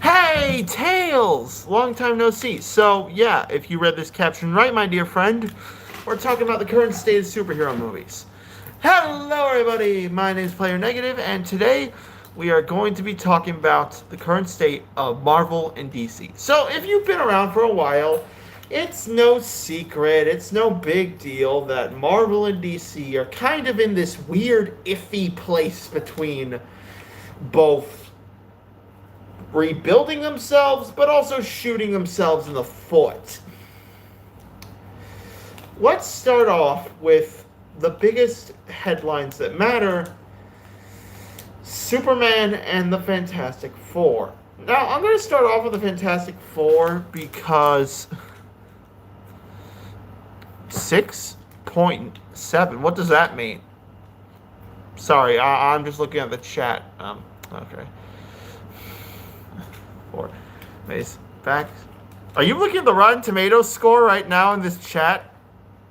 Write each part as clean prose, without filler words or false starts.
Hey, Tails! Long time no see. So, yeah, if you read this caption right, my dear friend, we're talking about the current state of superhero movies. Hello, everybody! My name is Player Negative, and today we are going to be talking about the current state of Marvel and DC. So, if you've been around for a while, it's no secret, it's no big deal that Marvel and DC are kind of in this weird, iffy place between both rebuilding themselves, but also shooting themselves in the foot. Let's start off with the biggest headlines that matter: Superman and the Fantastic Four. Now, I'm going to start off with the Fantastic Four because 6.7, what does that mean? Sorry, I'm just looking at the chat. Okay. Four. Mace. Back. Are you looking at the Rotten Tomatoes score right now in this chat?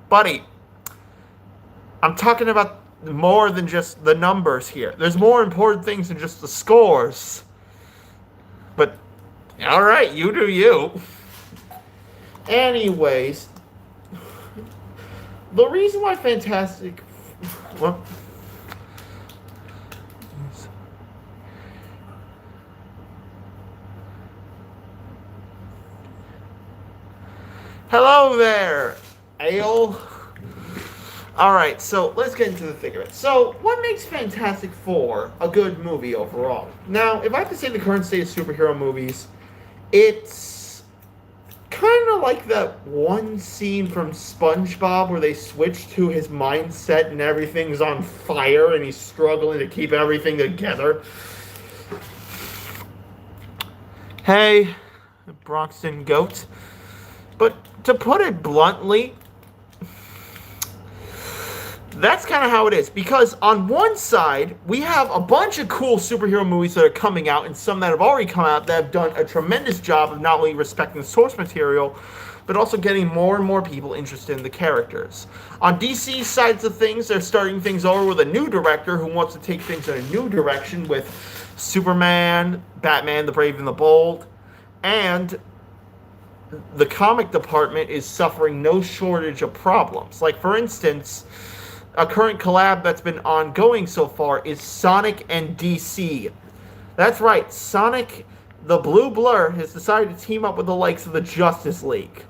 Buddy, I'm talking about more than just the numbers here. There's more important things than just the scores. But, alright, you do you. Anyways, the reason why Fantastic... What? Hello there, Ale. Alright, so let's get into the thick of it. So, what makes Fantastic Four a good movie overall? Now, if I have to say the current state of superhero movies, it's kind of like that one scene from SpongeBob where they switch to his mindset and everything's on fire and he's struggling to keep everything together. Hey, Broxton Goat. But to put it bluntly, that's kind of how it is. Because on one side, we have a bunch of cool superhero movies that are coming out, and some that have already come out that have done a tremendous job of not only respecting the source material, but also getting more and more people interested in the characters. On DC's sides of things, they're starting things over with a new director who wants to take things in a new direction with Superman, Batman, the Brave and the Bold, and the comic department is suffering no shortage of problems. Like, for instance, a current collab that's been ongoing so far is Sonic and DC. That's right, Sonic the Blue Blur has decided to team up with the likes of the Justice League.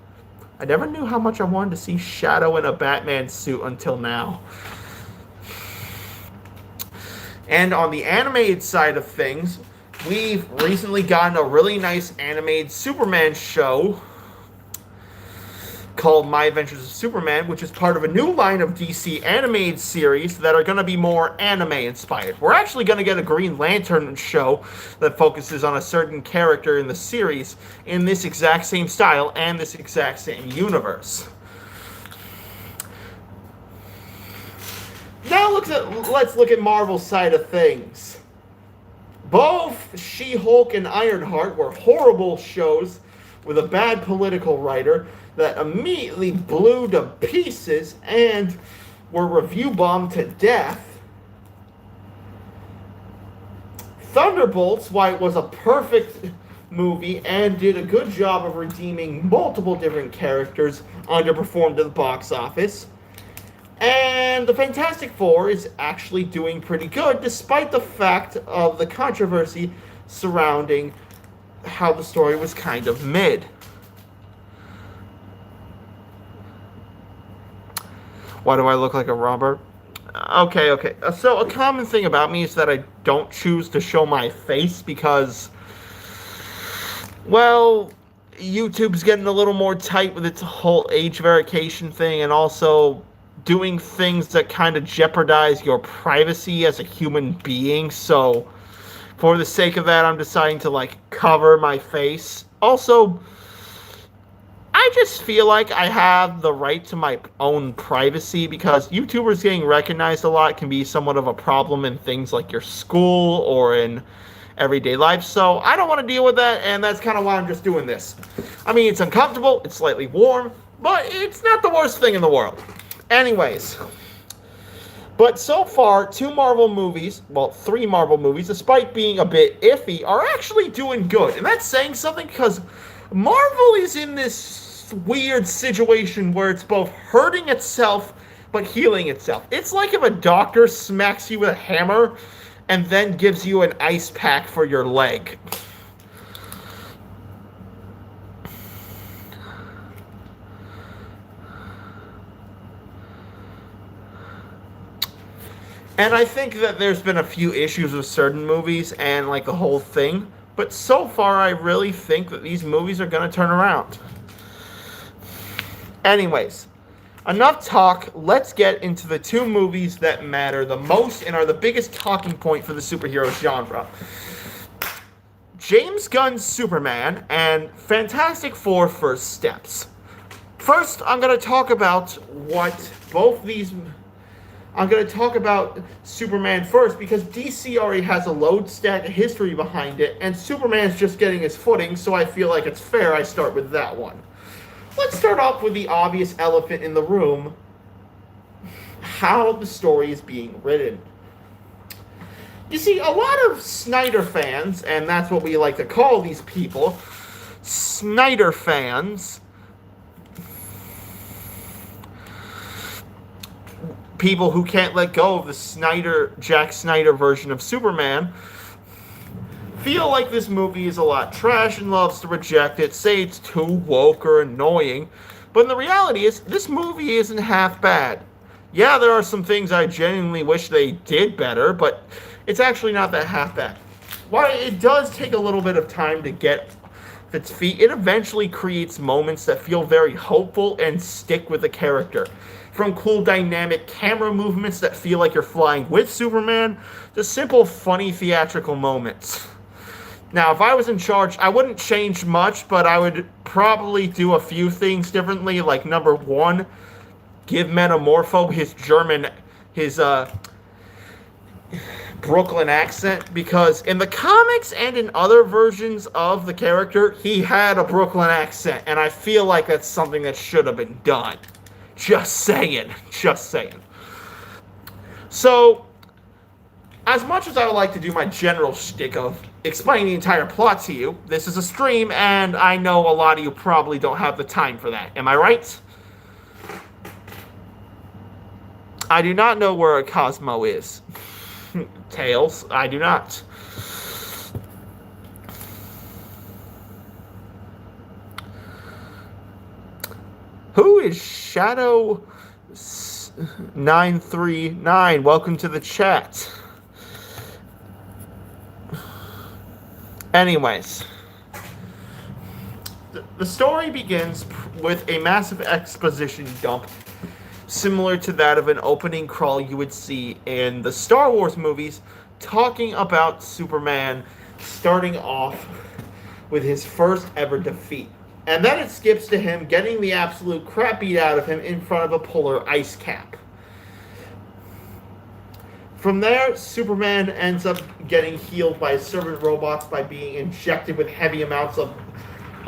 I never knew how much I wanted to see Shadow in a Batman suit until now. And on the animated side of things, we've recently gotten a really nice animated Superman show called My Adventures of Superman, which is part of a new line of DC animated series that are going to be more anime inspired. We're actually going to get a Green Lantern show that focuses on a certain character in the series in this exact same style and this exact same universe. Now let's look at Marvel's side of things. Both She-Hulk and Ironheart were horrible shows with a bad political writer that immediately blew to pieces and were review bombed to death. Thunderbolts, while it was a perfect movie and did a good job of redeeming multiple different characters, underperformed at the box office. And the Fantastic Four is actually doing pretty good, despite the fact of the controversy surrounding how the story was kind of mid. Why do I look like a robber? Okay. So a common thing about me is that I don't choose to show my face because, well, YouTube's getting a little more tight with its whole age verification thing, and also doing things that kind of jeopardize your privacy as a human being. So for the sake of that, I'm deciding to like cover my face. Also, I just feel like I have the right to my own privacy because YouTubers getting recognized a lot can be somewhat of a problem in things like your school or in everyday life. So I don't want to deal with that, and that's kind of why I'm just doing this. I mean, it's uncomfortable, it's slightly warm, but it's not the worst thing in the world. Anyways, but so far, three Marvel movies, despite being a bit iffy, are actually doing good. And that's saying something because Marvel is in this weird situation where it's both hurting itself but healing itself. It's like if a doctor smacks you with a hammer and then gives you an ice pack for your leg. And I think that there's been a few issues with certain movies and like the whole thing, but so far I really think that these movies are going to turn around. Anyways, enough talk. Let's get into the two movies that matter the most and are the biggest talking point for the superhero genre. James Gunn's Superman and Fantastic Four First Steps. First, I'm going to talk about I'm going to talk about Superman first because DC already has a load stack of history behind it, and Superman's just getting his footing, so I feel like it's fair I start with that one. Let's start off with the obvious elephant in the room, how the story is being written. You see, a lot of Snyder fans, and that's what we like to call these people, Snyder fans, people who can't let go of the Jack Snyder version of Superman, feel like this movie is a lot trash and loves to reject it, say it's too woke or annoying, but the reality is, this movie isn't half bad. Yeah, there are some things I genuinely wish they did better, but it's actually not that half bad. While it does take a little bit of time to get its feet, it eventually creates moments that feel very hopeful and stick with the character. From cool dynamic camera movements that feel like you're flying with Superman, to simple funny theatrical moments. Now, if I was in charge, I wouldn't change much, but I would probably do a few things differently. Like, number one, give Metamorpho his Brooklyn accent, because in the comics and in other versions of the character, he had a Brooklyn accent, and I feel like that's something that should have been done. Just saying. So, as much as I would like to do my general shtick of explaining the entire plot to you, this is a stream, and I know a lot of you probably don't have the time for that. Am I right? I do not know where Cosmo is. Tails, I do not. Who is Shadow 939? Welcome to the chat. Anyways, the story begins with a massive exposition dump similar to that of an opening crawl you would see in the Star Wars movies, talking about Superman starting off with his first ever defeat. And then it skips to him getting the absolute crap beat out of him in front of a polar ice cap. From there, Superman ends up getting healed by his servant robots by being injected with heavy amounts of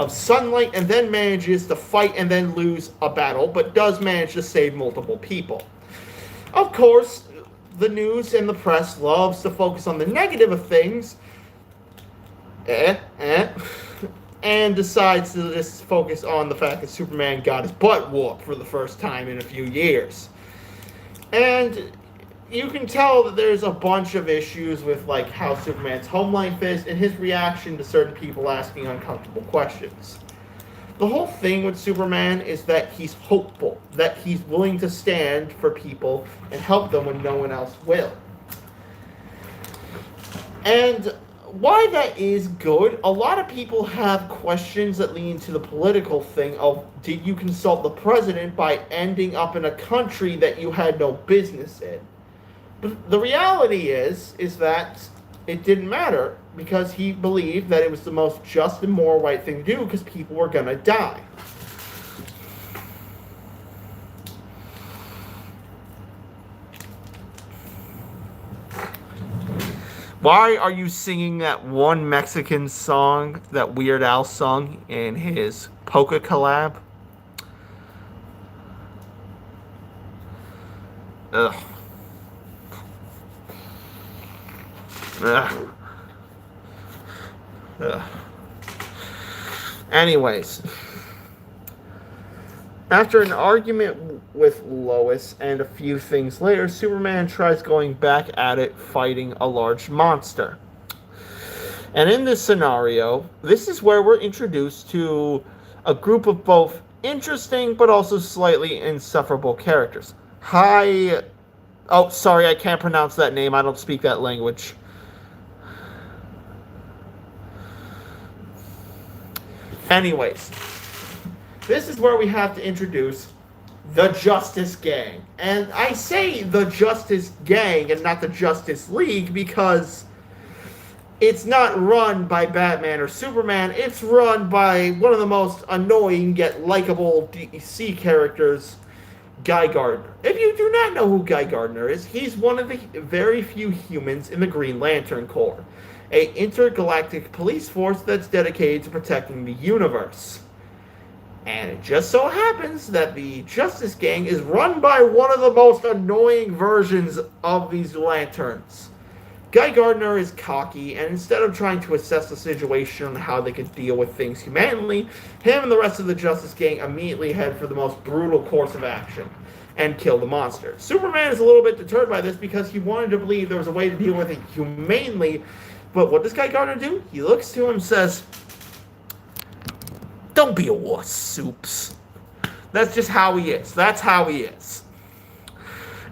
sunlight, and then manages to fight and then lose a battle, but does manage to save multiple people. Of course, the news and the press loves to focus on the negative of things, and decides to just focus on the fact that Superman got his butt whooped for the first time in a few years. And you can tell that there's a bunch of issues with like how Superman's home life is and his reaction to certain people asking uncomfortable questions. The whole thing with Superman is that he's hopeful, that he's willing to stand for people and help them when no one else will. And why that is good, a lot of people have questions that lean to the political thing of, did you consult the president by ending up in a country that you had no business in? But the reality is that it didn't matter because he believed that it was the most just and moral right thing to do because people were going to die. Why are you singing that one Mexican song that Weird Al sung in his Polka collab? Ugh. Ugh. Ugh. Anyways, after an argument with Lois and a few things later, Superman tries going back at it fighting a large monster. And in this scenario, this is where we're introduced to a group of both interesting but also slightly insufferable characters. Oh, sorry, I can't pronounce that name. I don't speak that language. Anyways, this is where we have to introduce the Justice Gang. And I say the Justice Gang and not the Justice League because it's not run by Batman or Superman. It's run by one of the most annoying yet likable DC characters, Guy Gardner. If you do not know who Guy Gardner is, he's one of the very few humans in the Green Lantern Corps, an intergalactic police force that's dedicated to protecting the universe. And it just so happens that the Justice Gang is run by one of the most annoying versions of these lanterns. Guy Gardner is cocky, and instead of trying to assess the situation on how they could deal with things humanely, him and the rest of the Justice Gang immediately head for the most brutal course of action and kill the monster. Superman is a little bit deterred by this because he wanted to believe there was a way to deal with it humanely, but what does Guy Gardner do? He looks to him and says, "Don't be a wuss, Soups." That's just how he is. That's how he is.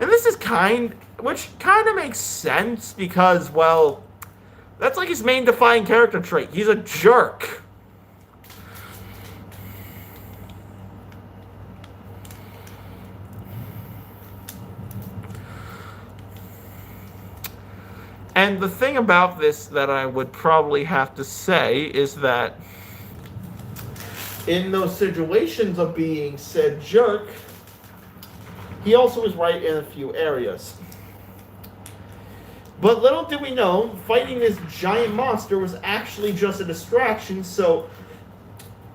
And this is which kind of makes sense because, well, that's like his main defining character trait. He's a jerk. And the thing about this that I would probably have to say is that in those situations of being said jerk, he also was right in a few areas. But little did we know, fighting this giant monster was actually just a distraction, so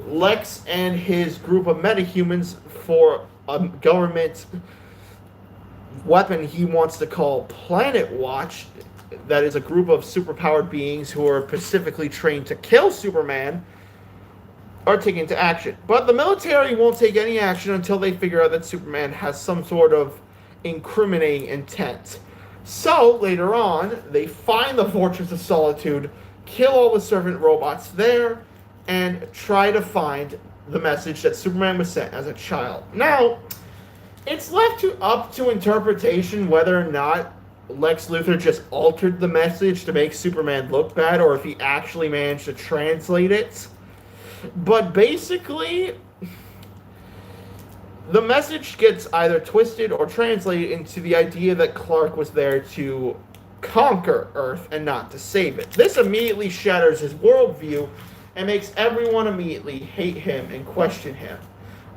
Lex and his group of metahumans for a government weapon he wants to call Planet Watch, that is a group of superpowered beings who are specifically trained to kill Superman, are taken into action. But the military won't take any action until they figure out that Superman has some sort of incriminating intent. So, later on, they find the Fortress of Solitude, kill all the servant robots there, and try to the message that Superman was sent as a child. Now, it's left up to interpretation whether or not Lex Luthor just altered the message to make Superman look bad, or if he actually managed to translate it. But basically, the message gets either twisted or translated into the idea that Clark was there to conquer Earth and not to save it. This immediately shatters his worldview and makes everyone immediately hate him and question him.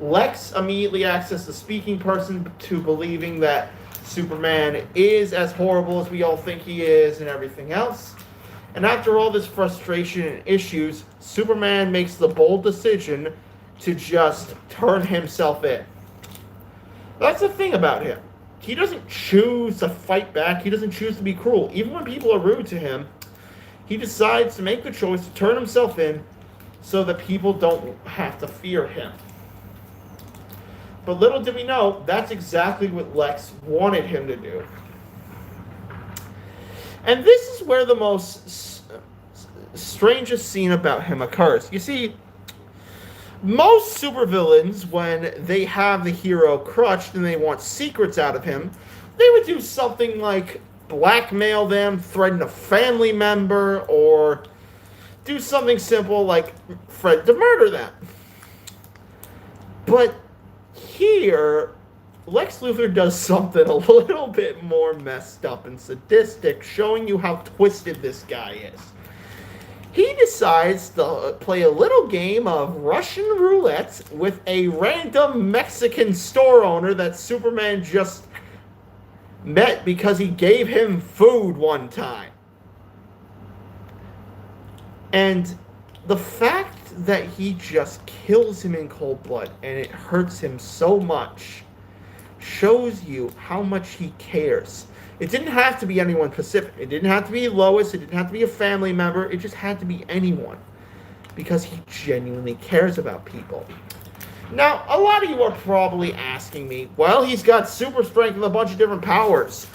Lex immediately acts as the speaking person to believing that Superman is as horrible as we all think he is and everything else. And after all this frustration and issues, Superman makes the bold decision to just turn himself in. That's the thing about him. He doesn't choose to fight back. He doesn't choose to be cruel. Even when people are rude to him, he decides to make the choice to turn himself in so that people don't have to fear him. But little did we know, that's exactly what Lex wanted him to do. And this is where the most strangest scene about him occurs. You see, most supervillains, when they have the hero crushed and they want secrets out of him, they would do something like blackmail them, threaten a family member, or do something simple like threaten to murder them. But here, Lex Luthor does something a little bit more messed up and sadistic, showing you how twisted this guy is. He decides to play a little game of Russian roulette with a random Mexican store owner that Superman just met because he gave him food one time. And the fact that he just kills him in cold blood and it hurts him so much shows you how much he cares. It didn't have to be anyone specific. It didn't have to be Lois. It didn't have to be a family member. It just had to be anyone. Because he genuinely cares about people. Now, a lot of you are probably asking me, well, he's got super strength and a bunch of different powers.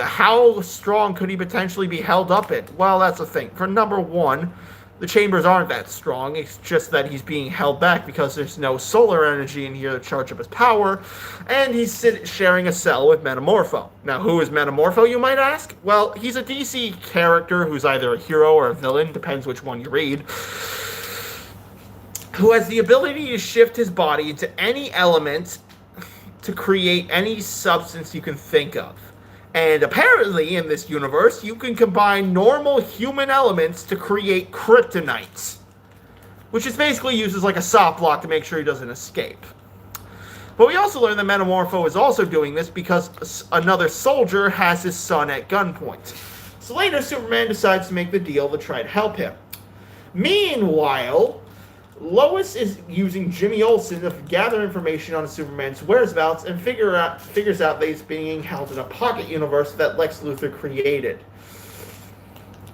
How strong could he potentially be held up in? Well, that's the thing. For number one, the chambers aren't that strong. It's just that he's being held back because there's no solar energy in here to charge up his power, and he's sharing a cell with Metamorpho. Now, who is Metamorpho, you might ask? Well, he's a DC character who's either a hero or a villain, depends which one you read, who has the ability to shift his body into any element to create any substance you can think of. And apparently, in this universe, you can combine normal human elements to create kryptonite, which is basically used as like a soft block to make sure he doesn't escape. But we also learn that Metamorpho is also doing this because another soldier has his son at gunpoint. So later, Superman decides to make the deal to try to help him. Meanwhile, Lois is using Jimmy Olsen to gather information on Superman's whereabouts and figures out that he's being held in a pocket universe that Lex Luthor created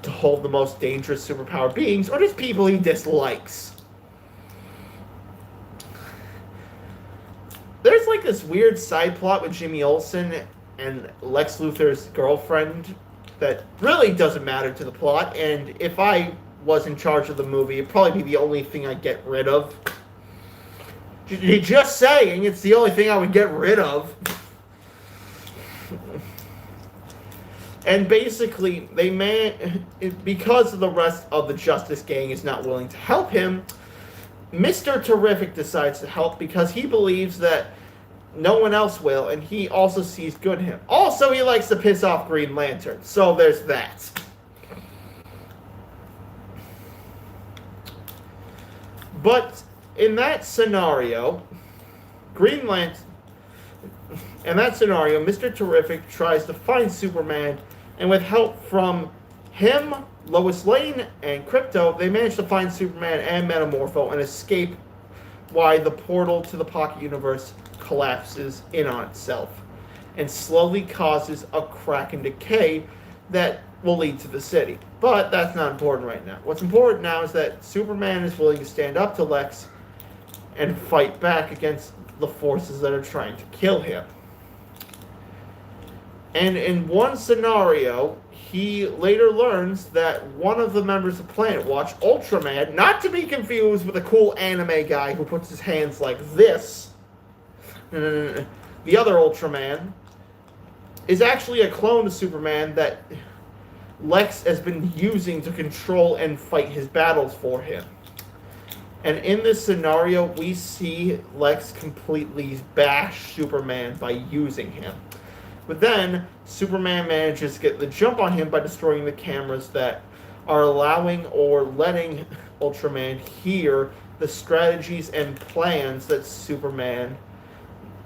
to hold the most dangerous superpower beings or just people he dislikes. There's like this weird side plot with Jimmy Olsen and Lex Luthor's girlfriend that really doesn't matter to the plot, and if I was in charge of the movie, it'd probably be the only thing I'd get rid of. Just saying, it's the only thing I would get rid of. And basically, because the rest of the Justice Gang is not willing to help him, Mr. Terrific decides to help because he believes that no one else will, and he also sees good in him. Also, he likes to piss off Green Lantern, so there's that. But in that scenario, Mr. Terrific tries to find Superman, and with help from him, Lois Lane, and Krypto, they manage to find Superman and Metamorpho and escape while the portal to the Pocket Universe collapses in on itself and slowly causes a crack and decay that will lead to the city. But that's not important right now. What's important now is that Superman is willing to stand up to Lex and fight back against the forces that are trying to kill him. And in one scenario, he later learns that one of the members of Planet Watch, Ultraman, not to be confused with a cool anime guy who puts his hands like this, the other Ultraman, is actually a clone of Superman that Lex has been using to control and fight his battles for him. And in this scenario, we see Lex completely bash Superman by using him. But then, Superman manages to get the jump on him by destroying the cameras that are allowing or letting Ultraman hear the strategies and plans that Superman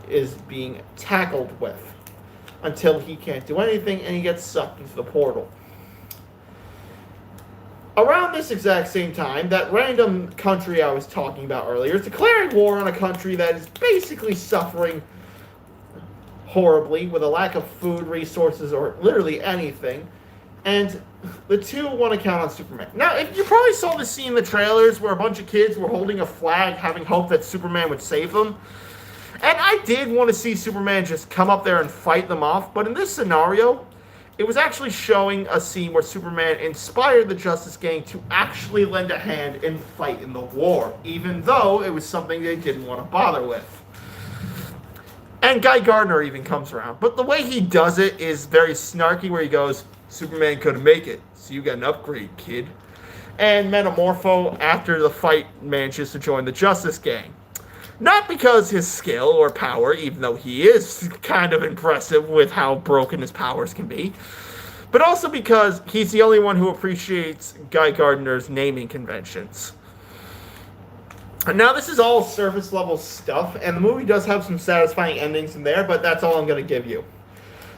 is being tackled with, until he can't do anything and he gets sucked into the portal. Around this exact same time, that random country I was talking about earlier is declaring war on a country that is basically suffering horribly with a lack of food, resources, or literally anything. And the two want to count on Superman. Now, if you probably saw the scene in the trailers where a bunch of kids were holding a flag having hope that Superman would save them. And I did want to see Superman just come up there and fight them off. But in this scenario, It was actually showing a scene where Superman inspired the Justice Gang to actually lend a hand and fight in the war, even though it was something they didn't want to bother with. And Guy Gardner even comes around. But the way he does it is very snarky, where he goes, Superman couldn't make it, so you got an upgrade, kid. And Metamorpho, after the fight, manages to join the Justice Gang. Not because his skill or power, even though he is kind of impressive with how broken his powers can be, but also because he's the only one who appreciates Guy Gardner's naming conventions. Now, this is all surface level stuff, and the movie does have some satisfying endings in there, but that's all I'm going to give you.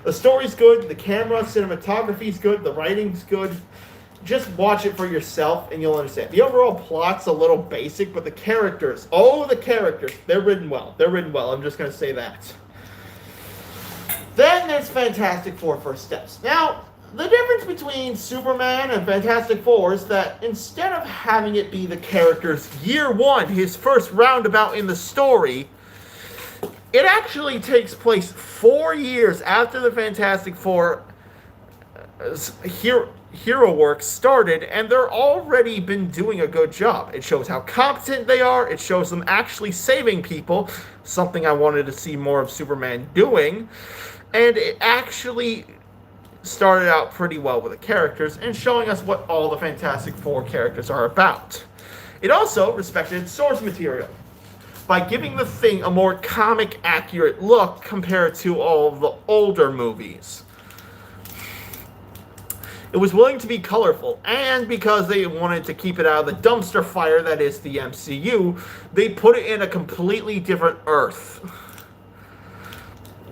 The story's good, the camera, cinematography's good, the writing's good. Just watch it for yourself and you'll understand. The overall plot's a little basic, but the characters, they're written well. I'm just going to say that. Then there's Fantastic Four First Steps. Now, the difference between Superman and Fantastic Four is that instead of having it be the character's year one, his first roundabout in the story, it actually takes place 4 years after the Fantastic Four hero work started, and they're already been doing a good job. It shows how competent they are. It shows them actually saving people, something I wanted to see more of Superman doing. And it actually started out pretty well with the characters and showing us what all the Fantastic Four characters are about. It also respected its source material by giving the Thing a more comic accurate look compared to all of the older movies. It was willing to be colorful, and because they wanted to keep it out of the dumpster fire that is the MCU, they put it in a completely different Earth,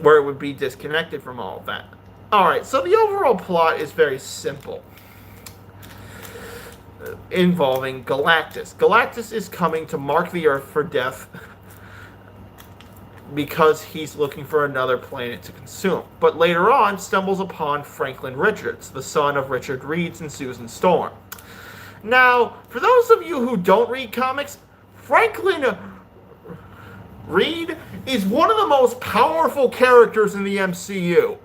where it would be disconnected from all of that. Alright, so the overall plot is very simple, involving Galactus. Galactus is coming to mark the Earth for death because he's looking for another planet to consume. But later on, stumbles upon Franklin Richards, the son of Richard Reed and Susan Storm. Now, for those of you who don't read comics, Franklin Reed is one of the most powerful characters in the MCU.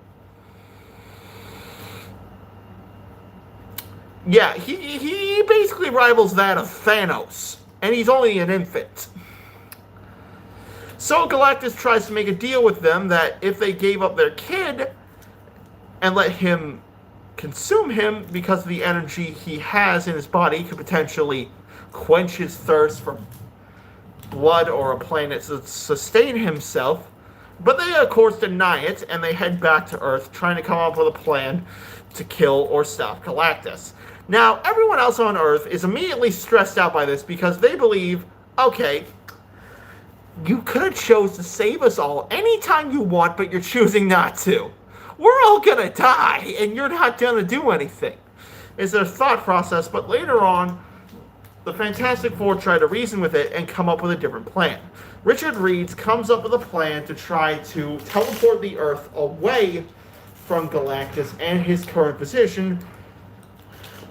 Yeah, he basically rivals that of Thanos, and he's only an infant. So Galactus tries to make a deal with them that if they gave up their kid and let him consume him, because of the energy he has in his body, could potentially quench his thirst for blood or a planet to sustain himself. But they, of course, deny it, and they head back to Earth, trying to come up with a plan to kill or stop Galactus. Now, everyone else on Earth is immediately stressed out by this because they believe, okay, you could have chose to save us all anytime you want, but you're choosing not to. We're all gonna die, and you're not gonna do anything. It's their thought process, but later on, the Fantastic Four try to reason with it and come up with a different plan. Richard Reed comes up with a plan to try to teleport the Earth away from Galactus and his current position,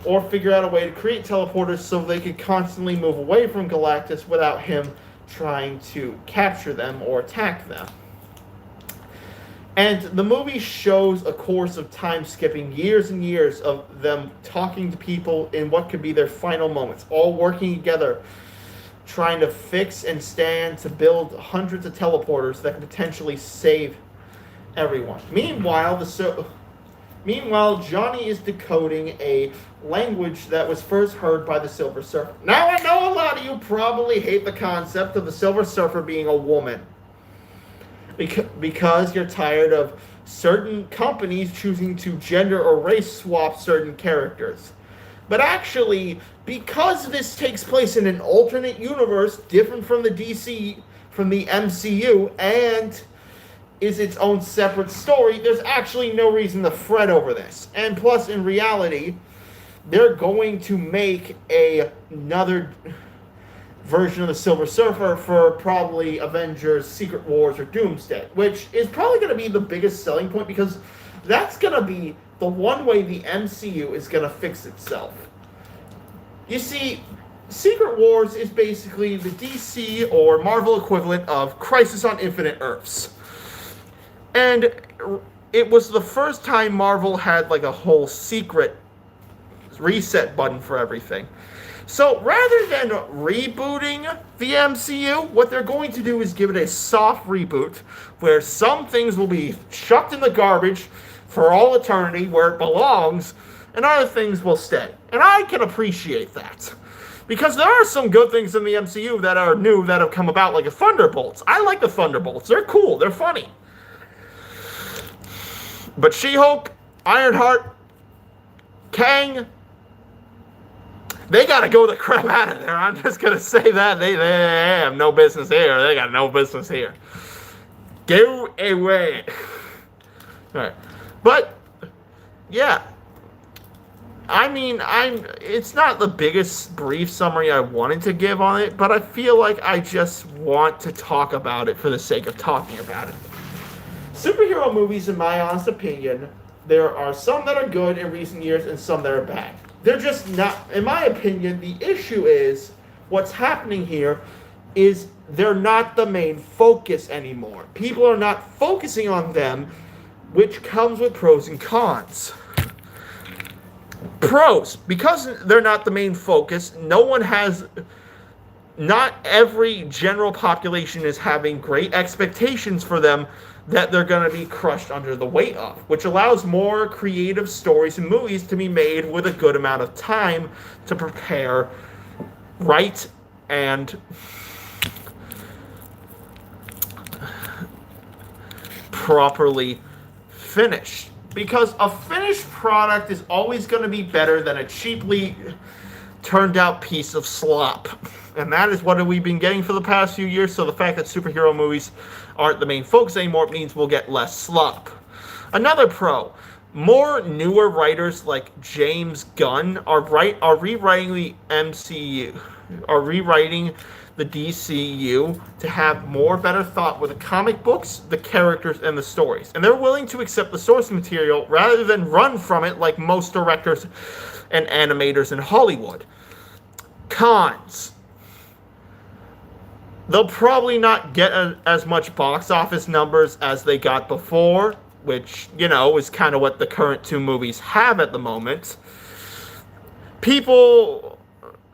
or figure out a way to create teleporters so they could constantly move away from Galactus without him trying to capture them or attack them. And the movie shows a course of time skipping years and years of them talking to people in what could be their final moments, all working together, trying to fix and stand to build hundreds of teleporters that could potentially save everyone. Meanwhile, Johnny is decoding a language that was first heard by the Silver Surfer. Now, I know a lot of you probably hate the concept of the Silver Surfer being a woman, because you're tired of certain companies choosing to gender or race swap certain characters. But actually, because this takes place in an alternate universe different from the MCU, and is its own separate story, there's actually no reason to fret over this. And plus, in reality, they're going to make another version of the Silver Surfer for probably Avengers, Secret Wars, or Doomsday, which is probably going to be the biggest selling point, because that's going to be the one way the MCU is going to fix itself. You see, Secret Wars is basically the DC or Marvel equivalent of Crisis on Infinite Earths. And it was the first time Marvel had like a whole secret reset button for everything. So rather than rebooting the MCU, what they're going to do is give it a soft reboot where some things will be chucked in the garbage for all eternity where it belongs, and other things will stay. And I can appreciate that. Because there are some good things in the MCU that are new that have come about, like the Thunderbolts. I like the Thunderbolts. They're cool. They're funny. But She-Hulk, Ironheart, Kang, they gotta go the crap out of there. I'm just gonna say that. They have no business here. They got no business here. Go away. Alright. But, yeah. I mean, it's not the biggest brief summary I wanted to give on it, but I feel like I just want to talk about it for the sake of talking about it. Superhero movies, in my honest opinion, there are some that are good in recent years and some that are bad. They're just not, in my opinion, the issue is, what's happening here is they're not the main focus anymore. People are not focusing on them, which comes with pros and cons. Pros, because they're not the main focus, not every general population is having great expectations for them that they're going to be crushed under the weight of, which allows more creative stories and movies to be made with a good amount of time to prepare, write, and properly finish. Because a finished product is always going to be better than a cheaply turned out piece of slop. And that is what we've been getting for the past few years. So the fact that superhero movies aren't the main focus anymore means we'll get less slop. Another pro, more newer writers like James Gunn are rewriting the MCU, are rewriting the DCU to have more better thought with the comic books, the characters, and the stories. And they're willing to accept the source material rather than run from it like most directors and animators in Hollywood. Cons. They'll probably not get as much box office numbers as they got before, which, you know, is kind of what the current two movies have at the moment.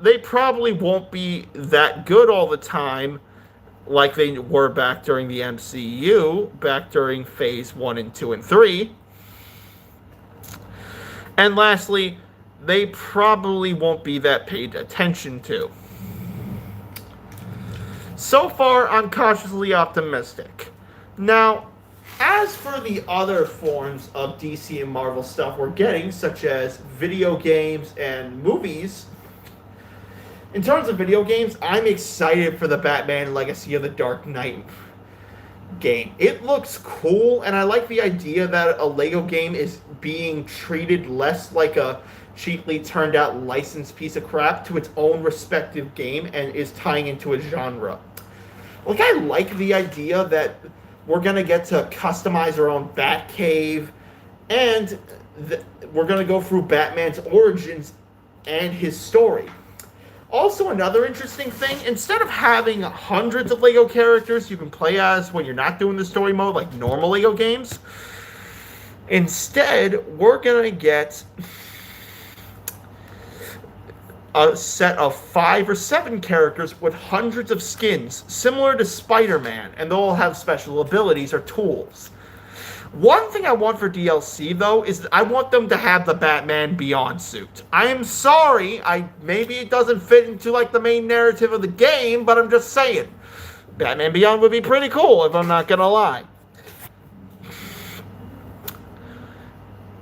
They probably won't be that good all the time like they were back during the MCU, back during Phase 1 and 2 and 3. And lastly, they probably won't be that paid attention to. So far, I'm cautiously optimistic. Now, as for the other forms of DC and Marvel stuff we're getting, such as video games and movies, in terms of video games, I'm excited for the Batman Legacy of the Dark Knight game. It looks cool, and I like the idea that a LEGO game is being treated less like a cheaply turned out licensed piece of crap to its own respective game and is tying into a genre. Like, I like the idea that we're going to get to customize our own Batcave, and we're going to go through Batman's origins and his story. Also, another interesting thing, instead of having hundreds of LEGO characters you can play as when you're not doing the story mode like normal LEGO games, instead, we're going to get a set of 5 or 7 characters with hundreds of skins, similar to Spider-Man, and they'll all have special abilities or tools. One thing I want for DLC, though, is that I want them to have the Batman Beyond suit. I am sorry, maybe it doesn't fit into, like, the main narrative of the game, but I'm just saying. Batman Beyond would be pretty cool, if I'm not gonna lie.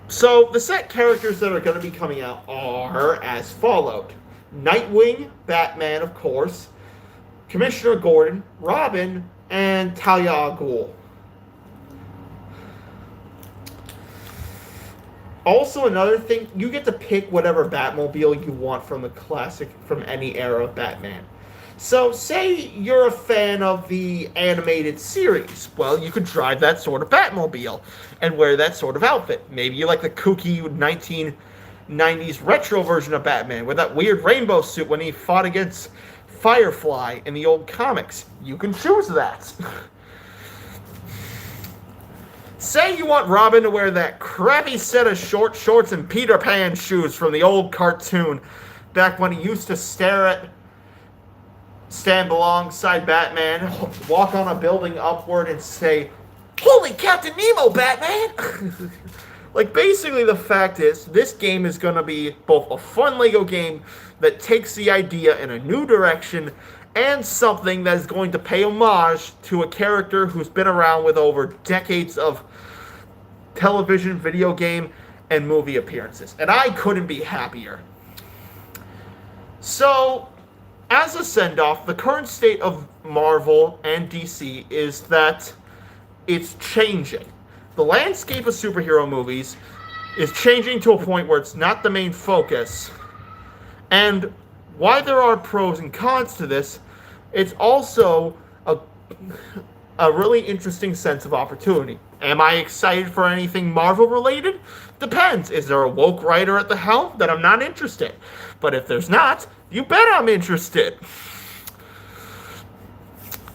So, the set characters that are going to be coming out are as followed. Nightwing, Batman, of course, Commissioner Gordon, Robin, and Talia al Ghul. Also, another thing, you get to pick whatever Batmobile you want from from any era of Batman. So, say you're a fan of the animated series. Well, you could drive that sort of Batmobile and wear that sort of outfit. Maybe you like the kooky 1990s retro version of Batman with that weird rainbow suit when he fought against Firefly in the old comics. You can choose that. Say you want Robin to wear that crappy set of short shorts and Peter Pan shoes from the old cartoon, back when he used to stand alongside Batman, walk on a building upward, and say, "Holy Captain Nemo, Batman!" Like, basically, the fact is, this game is going to be both a fun Lego game that takes the idea in a new direction and something that is going to pay homage to a character who's been around with over decades of television, video game, and movie appearances. And I couldn't be happier. So, as a send-off, the current state of Marvel and DC is that it's changing. The landscape of superhero movies is changing to a point where it's not the main focus. And while there are pros and cons to this, it's also a really interesting sense of opportunity. Am I excited for anything Marvel related? Depends. Is there a woke writer at the helm? Then I'm not interested. But if there's not, you bet I'm interested.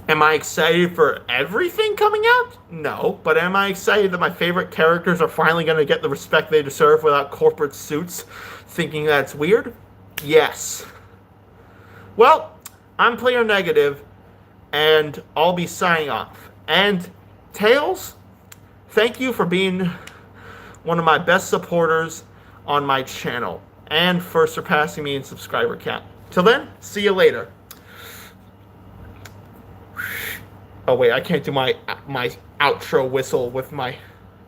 Am I excited for everything coming out? No. But am I excited that my favorite characters are finally going to get the respect they deserve without corporate suits thinking that's weird? Yes. Well, I'm Player Negative, and I'll be signing off. And Tails, thank you for being one of my best supporters on my channel, and for surpassing me in subscriber count. Till then, see you later. Oh wait, I can't do my outro whistle with my...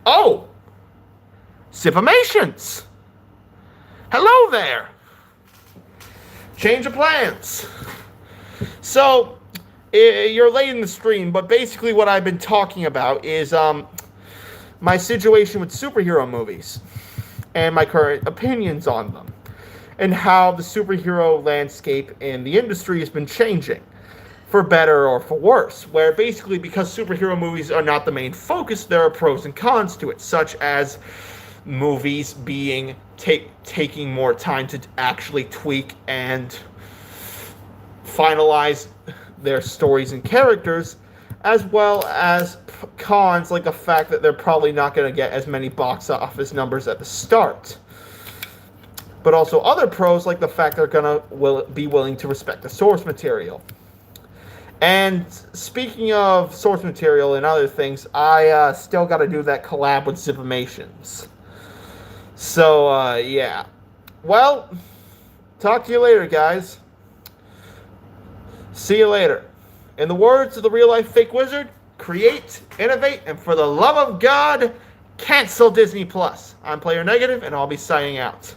Oh! Sipimations! Hello there! Change of plans. So, you're late in the stream, but basically what I've been talking about is my situation with superhero movies and my current opinions on them, and how the superhero landscape in the industry has been changing, for better or for worse, where basically because superhero movies are not the main focus, there are pros and cons to it, such as movies being taking more time to actually tweak and finalize their stories and characters, as well as cons like the fact that they're probably not going to get as many box office numbers at the start. But also other pros like the fact they're going to be willing to respect the source material. And speaking of source material and other things, I still got to do that collab with Zipimations. So, yeah. Well, talk to you later, guys. See you later. In the words of the real-life fake wizard, create, innovate, and for the love of God, cancel Disney+. I'm Player Negative, and I'll be signing out.